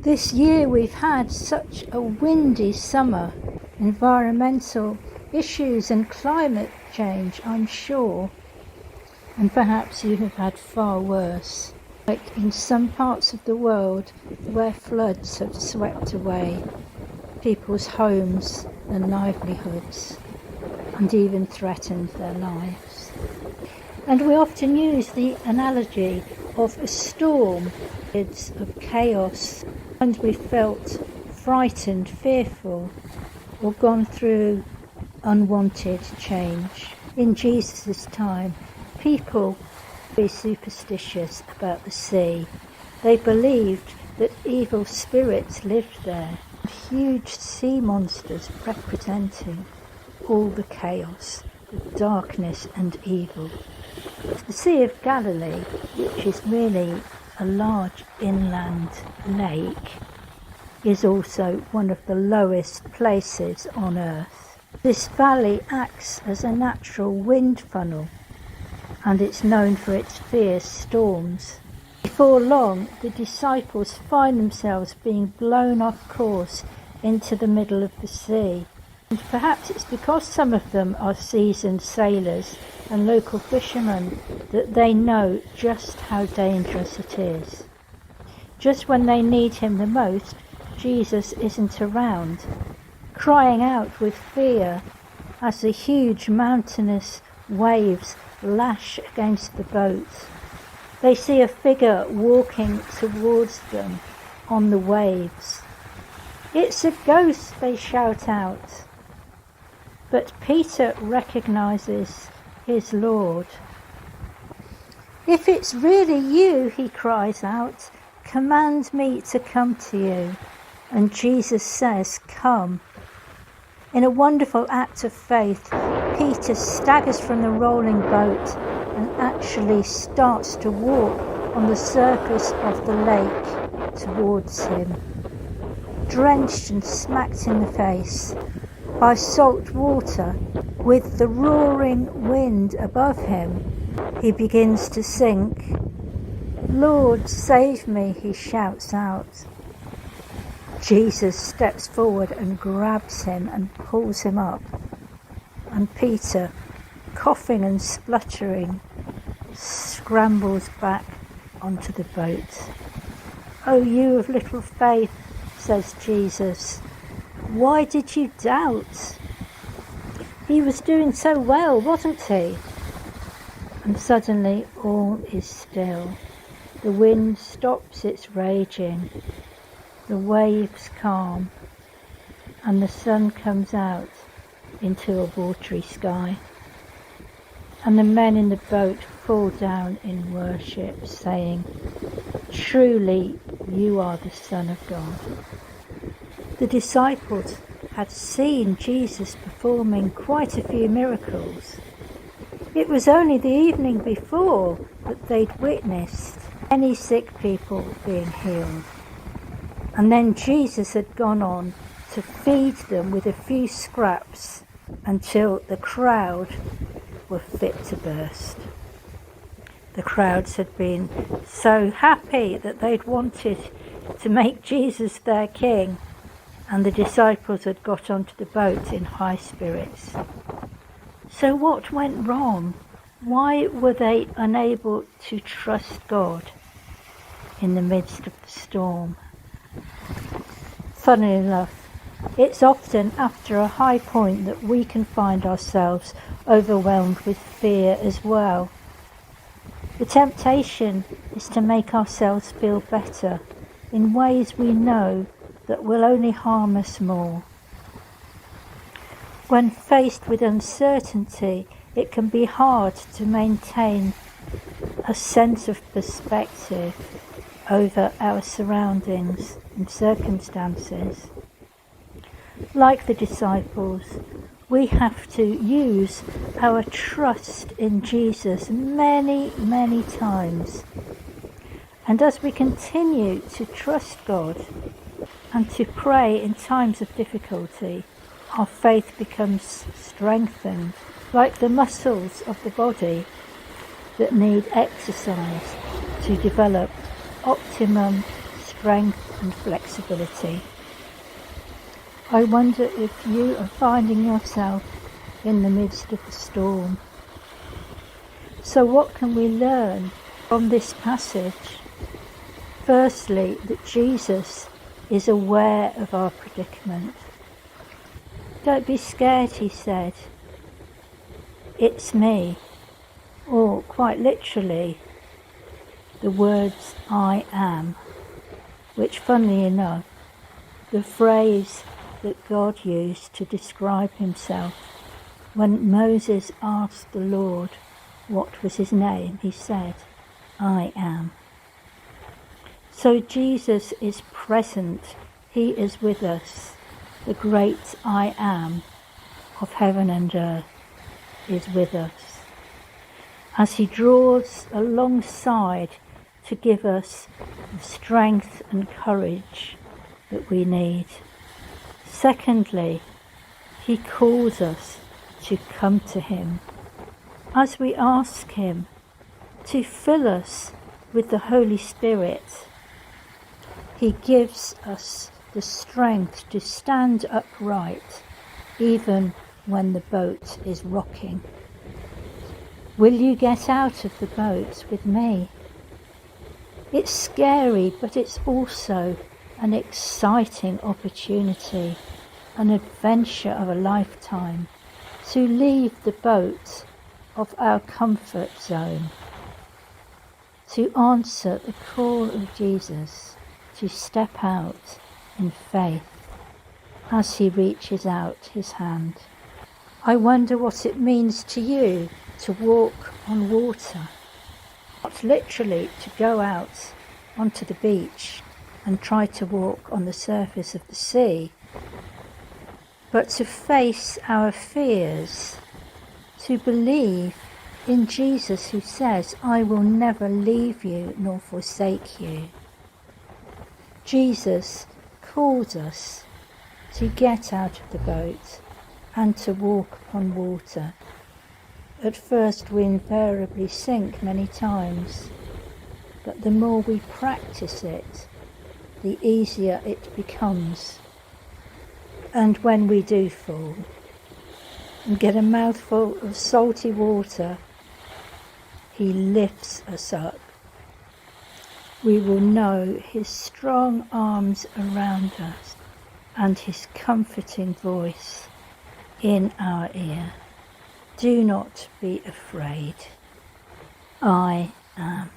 This year we've had such a windy summer. Environmental issues and climate change, I'm sure. And perhaps you have had far worse. Like in some parts of the world where floods have swept away people's homes and livelihoods and even threatened their lives. And we often use the analogy of a storm. It's of chaos, and we felt frightened, fearful, or gone through unwanted change. In Jesus' time, people were superstitious about the sea. They believed that evil spirits lived there, huge sea monsters representing all the chaos, the darkness and evil. The Sea of Galilee, which is really a large inland lake, is also one of the lowest places on earth. This valley acts as a natural wind funnel, and it's known for its fierce storms. Before long, the disciples find themselves being blown off course into the middle of the sea. And perhaps it's because some of them are seasoned sailors and local fishermen that they know just how dangerous it is. Just when they need him the most, Jesus isn't around, crying out with fear as the huge mountainous waves lash against the boat. They see a figure walking towards them on the waves. "It's a ghost," they shout out. But Peter recognizes his Lord. "If it's really you," he cries out, "command me to come to you." And Jesus says, "Come." In a wonderful act of faith, Peter staggers from the rolling boat and actually starts to walk on the surface of the lake towards him. Drenched and smacked in the face by salt water, with the roaring wind above him, he begins to sink. "Lord, save me," he shouts out. Jesus steps forward and grabs him and pulls him up. And Peter, coughing and spluttering, scrambles back onto the boat. "Oh, you of little faith," says Jesus, "why did you doubt?" He was doing so well, wasn't he? And suddenly all is still. The wind stops its raging, the waves calm, and the sun comes out into a watery sky. And the men in the boat fall down in worship, saying, "Truly you are the Son of God." The disciples had seen Jesus performing quite a few miracles. It was only the evening before that they'd witnessed many sick people being healed. And then Jesus had gone on to feed them with a few scraps until the crowd were fit to burst. The crowds had been so happy that they'd wanted to make Jesus their king, and the disciples had got onto the boat in high spirits. So what went wrong? Why were they unable to trust God in the midst of the storm? Funnily enough, it's often after a high point that we can find ourselves overwhelmed with fear as well. The temptation is to make ourselves feel better in ways we know that will only harm us more. When faced with uncertainty, it can be hard to maintain a sense of perspective over our surroundings and circumstances. Like the disciples, we have to use our trust in Jesus many, many times. And as we continue to trust God and to pray in times of difficulty, our faith becomes strengthened, like the muscles of the body that need exercise to develop optimum strength and flexibility. I wonder if you are finding yourself in the midst of the storm. So what can we learn from this passage? Firstly, that Jesus is aware of our predicament. Don't be scared, he said. It's me. Or quite literally, the words I am, which funnily enough, the phrase that God used to describe himself when Moses asked the Lord what was his name, he said, I am. So Jesus is present, he is with us. The great I am of heaven and earth is with us, as he draws alongside to give us the strength and courage that we need. Secondly, he calls us to come to him as we ask him to fill us with the Holy Spirit. He gives us the strength to stand upright even when the boat is rocking. Will you get out of the boat with me? It's scary, but it's also an exciting opportunity, an adventure of a lifetime, to leave the boat of our comfort zone, to answer the call of Jesus, to step out in faith as he reaches out his hand. I wonder what it means to you to walk on water, not literally to go out onto the beach and try to walk on the surface of the sea, but to face our fears, to believe in Jesus who says, I will never leave you nor forsake you. Jesus calls us to get out of the boat and to walk upon water. At first we invariably sink many times, but the more we practice it, the easier it becomes. And when we do fall and get a mouthful of salty water, he lifts us up. We will know his strong arms around us and his comforting voice in our ear. Do not be afraid. I am.